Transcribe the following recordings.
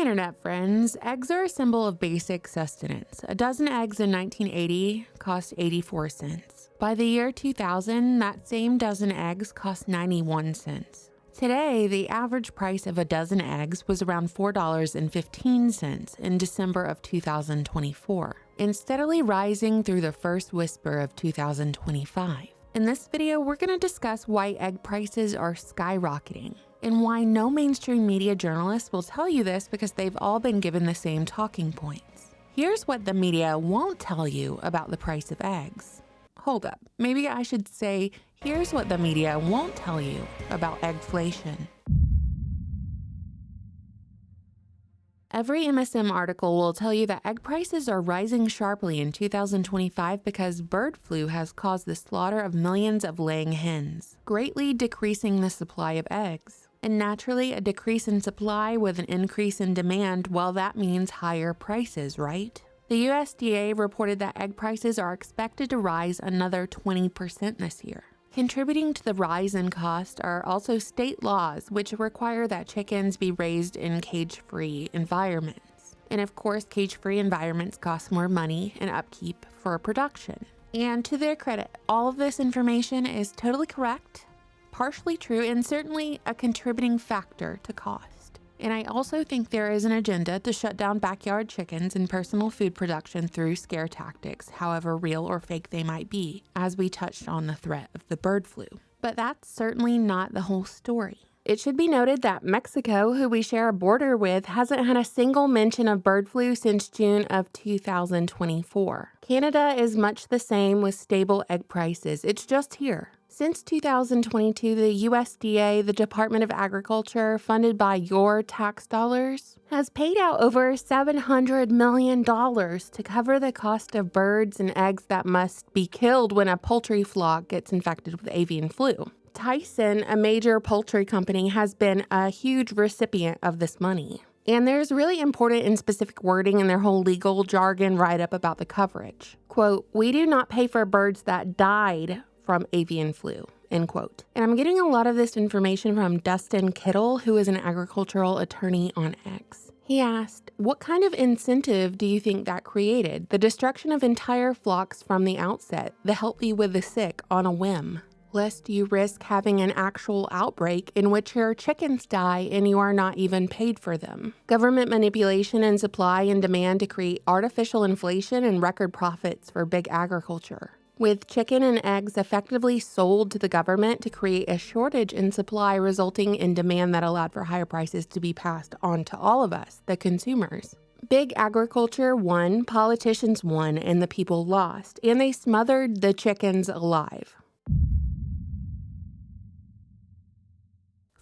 internet friends, eggs are a symbol of basic sustenance. A dozen eggs in 1980 cost 84 cents. By the year 2000, that same dozen eggs cost 91 cents. Today, the average price of a dozen eggs was around $4.15 in December of 2024, and steadily rising through the first whisper of 2025. In this video, we're going to discuss why egg prices are skyrocketing, and why no mainstream media journalist will tell you this because they've all been given the same talking points. Here's what the media won't tell you about the price of eggs. Hold up, maybe I should say, here's what the media won't tell you about eggflation. Every MSM article will tell you that egg prices are rising sharply in 2025 because bird flu has caused the slaughter of millions of laying hens, greatly decreasing the supply of eggs. And naturally, a decrease in supply with an increase in demand, well, that means higher prices, right? The USDA reported that egg prices are expected to rise another 20% this year. Contributing to the rise in cost are also state laws, which require that chickens be raised in cage-free environments. And of course, cage-free environments cost more money and upkeep for production. And to their credit, all of this information is totally correct, partially true, and certainly a contributing factor to cost. And I also think there is an agenda to shut down backyard chickens and personal food production through scare tactics, however real or fake they might be, as we touched on the threat of the bird flu. But that's certainly not the whole story. It should be noted that Mexico, who we share a border with, hasn't had a single mention of bird flu since June of 2024. Canada is much the same with stable egg prices. It's just here. Since 2022, the USDA, the Department of Agriculture, funded by your tax dollars, has paid out over $700 million to cover the cost of birds and eggs that must be killed when a poultry flock gets infected with avian flu. Tyson, a major poultry company, has been a huge recipient of this money. And there's really important and specific wording in their whole legal jargon write-up about the coverage. Quote, "We do not pay for birds that died from avian flu," end quote. And I'm getting a lot of this information from Dustin Kittle, who is an agricultural attorney on X. He asked, "What kind of incentive do you think that created? The destruction of entire flocks from the outset, the healthy with the sick on a whim, lest you risk having an actual outbreak in which your chickens die and you are not even paid for them. Government manipulation and supply and demand to create artificial inflation and record profits for big agriculture. With chicken and eggs effectively sold to the government to create a shortage in supply, resulting in demand that allowed for higher prices to be passed on to all of us, the consumers. Big agriculture won, politicians won, and the people lost, and they smothered the chickens alive."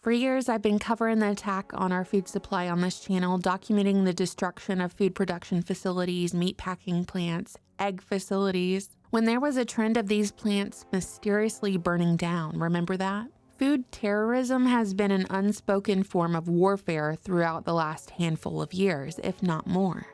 For years, I've been covering the attack on our food supply on this channel, documenting the destruction of food production facilities, meat packing plants, egg facilities, when there was a trend of these plants mysteriously burning down. Remember that? Food terrorism has been an unspoken form of warfare throughout the last handful of years, if not more.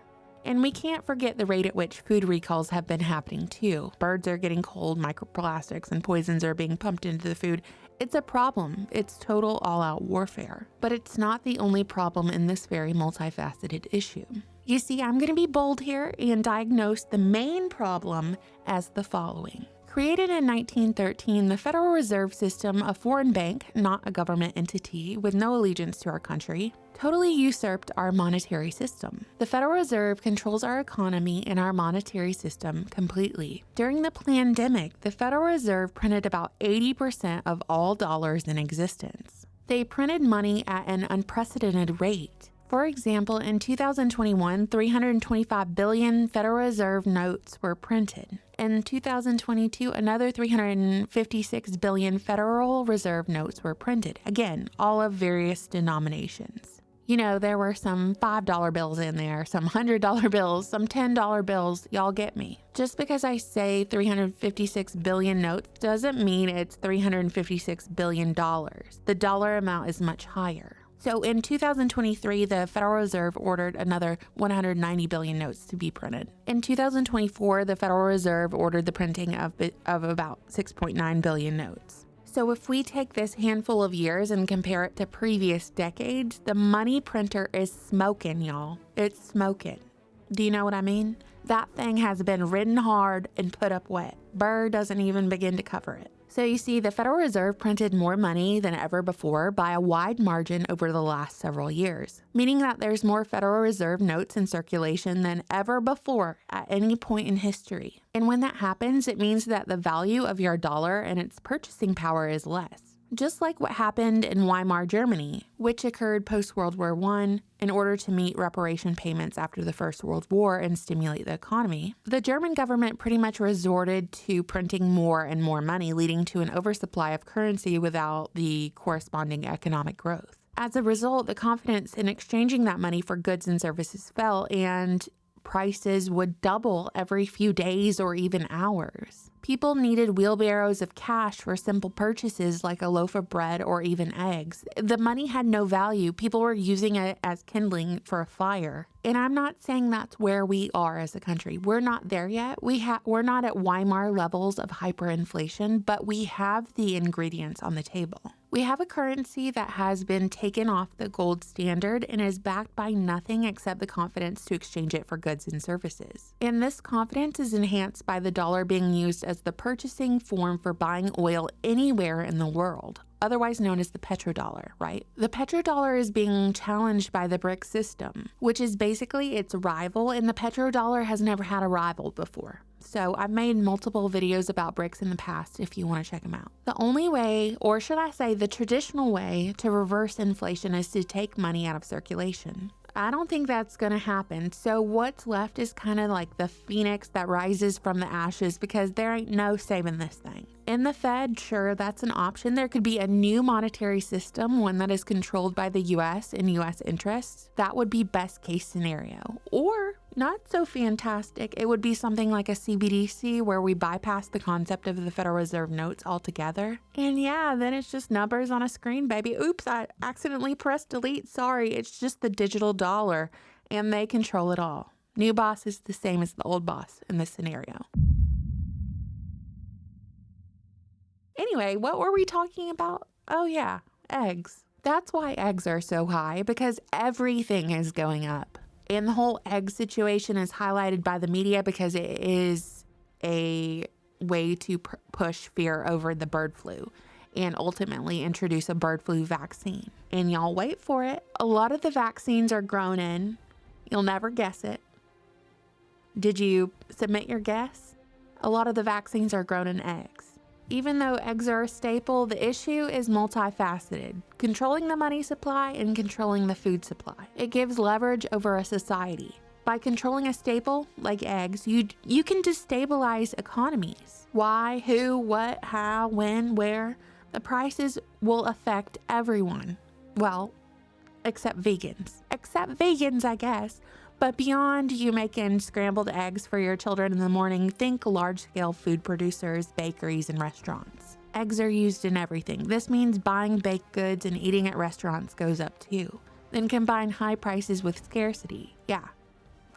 And we can't forget the rate at which food recalls have been happening too. Birds are getting cold, microplastics and poisons are being pumped into the food. It's a problem. It's total all-out warfare. But it's not the only problem in this very multifaceted issue. You see, I'm going to be bold here and diagnose the main problem as the following. Created in 1913, the Federal Reserve System, a foreign bank, not a government entity, with no allegiance to our country, totally usurped our monetary system. The Federal Reserve controls our economy and our monetary system completely. During the pandemic, the Federal Reserve printed about 80% of all dollars in existence. They printed money at an unprecedented rate. For example, in 2021, 325 billion Federal Reserve notes were printed. In 2022, another 356 billion Federal Reserve notes were printed. Again, all of various denominations. You know, there were some $5 bills in there, some $100 bills, some $10 bills. Y'all get me. Just because I say 356 billion notes doesn't mean it's $356 billion. The dollar amount is much higher. So in 2023, the Federal Reserve ordered another 190 billion notes to be printed. In 2024, the Federal Reserve ordered the printing of about 6.9 billion notes. So if we take this handful of years and compare it to previous decades, the money printer is smoking, y'all. It's smoking. Do you know what I mean? That thing has been ridden hard and put up wet. Burr doesn't even begin to cover it. So you see, the Federal Reserve printed more money than ever before by a wide margin over the last several years, meaning that there's more Federal Reserve notes in circulation than ever before at any point in history. And when that happens, it means that the value of your dollar and its purchasing power is less. Just like what happened in Weimar Germany, which occurred post-World War I in order to meet reparation payments after the First World War and stimulate the economy, the German government pretty much resorted to printing more and more money, leading to an oversupply of currency without the corresponding economic growth. As a result, the confidence in exchanging that money for goods and services fell, and prices would double every few days or even hours. People needed wheelbarrows of cash for simple purchases like a loaf of bread or even eggs. The money had no value. People were using it as kindling for a fire. And I'm not saying that's where we are as a country. We're not there yet. We're not at Weimar levels of hyperinflation, but we have the ingredients on the table. We have a currency that has been taken off the gold standard and is backed by nothing except the confidence to exchange it for goods and services. And this confidence is enhanced by the dollar being used as the purchasing form for buying oil anywhere in the world, otherwise known as the petrodollar, right? The petrodollar is being challenged by the BRICS system, which is basically its rival, and the petrodollar has never had a rival before. So I've made multiple videos about BRICS in the past if you want to check them out. The only way, or should I say the traditional way, to reverse inflation is to take money out of circulation. I don't think that's going to happen. So what's left is kind of like the phoenix that rises from the ashes, because there ain't no saving this thing. In the Fed, sure, that's an option. There could be a new monetary system, one that is controlled by the US and US interests. That would be best case scenario. Or not so fantastic, it would be something like a CBDC where we bypass the concept of the Federal Reserve notes altogether. And yeah, then it's just numbers on a screen, baby. Oops, I accidentally pressed delete. Sorry, it's just the digital dollar and they control it all. New boss is the same as the old boss in this scenario. Anyway, what were we talking about? Oh yeah, eggs. That's why eggs are so high, because everything is going up. And the whole egg situation is highlighted by the media because it is a way to push fear over the bird flu and ultimately introduce a bird flu vaccine. And y'all wait for it. A lot of the vaccines are grown in. You'll never guess it. Did you submit your guess? A lot of the vaccines are grown in eggs. Even though eggs are a staple, the issue is multifaceted, controlling the money supply and controlling the food supply. It gives leverage over a society. By controlling a staple, like eggs, you can destabilize economies. Why, who, what, how, when, where. The prices will affect everyone. Well, except vegans. Except vegans, I guess. But beyond you making scrambled eggs for your children in the morning, think large-scale food producers, bakeries, and restaurants. Eggs are used in everything. This means buying baked goods and eating at restaurants goes up too. Then combine high prices with scarcity. Yeah,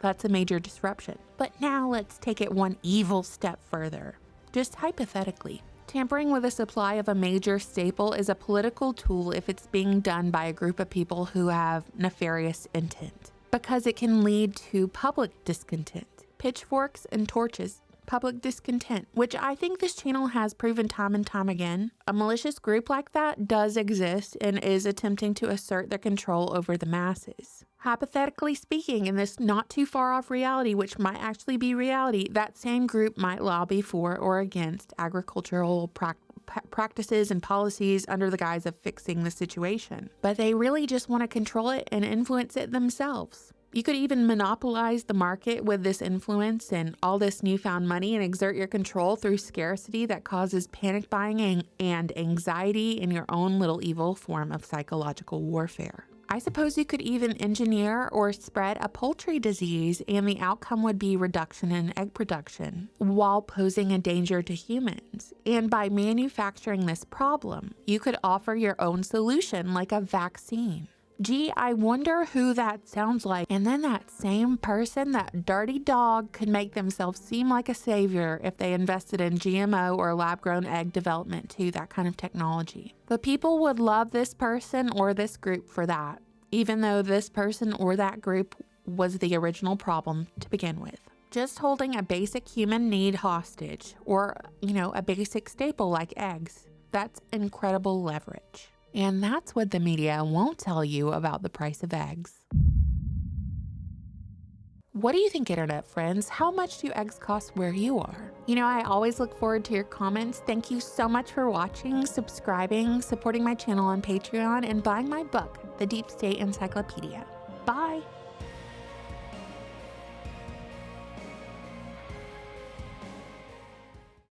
that's a major disruption. But now let's take it one evil step further. Just hypothetically. Tampering with the supply of a major staple is a political tool if it's being done by a group of people who have nefarious intent, because it can lead to public discontent. Pitchforks and torches, public discontent, which I think this channel has proven time and time again. A malicious group like that does exist and is attempting to assert their control over the masses. Hypothetically speaking, in this not too far off reality, which might actually be reality, that same group might lobby for or against agricultural practices and policies under the guise of fixing the situation. But they really just want to control it and influence it themselves. You could even monopolize the market with this influence and all this newfound money and exert your control through scarcity that causes panic buying and anxiety in your own little evil form of psychological warfare. I suppose you could even engineer or spread a poultry disease and the outcome would be reduction in egg production while posing a danger to humans. And by manufacturing this problem, you could offer your own solution like a vaccine. Gee, I wonder who that sounds like. And then that same person, that dirty dog, could make themselves seem like a savior if they invested in GMO or lab-grown egg development too, that kind of technology. But people would love this person or this group for that, even though this person or that group was the original problem to begin with. Just holding a basic human need hostage, or, a basic staple like eggs, that's incredible leverage. And that's what the media won't tell you about the price of eggs. What do you think, internet friends? How much do eggs cost where you are? I always look forward to your comments. Thank you so much for watching, subscribing, supporting my channel on Patreon, and buying my book, The Deep State Encyclopedia. Bye!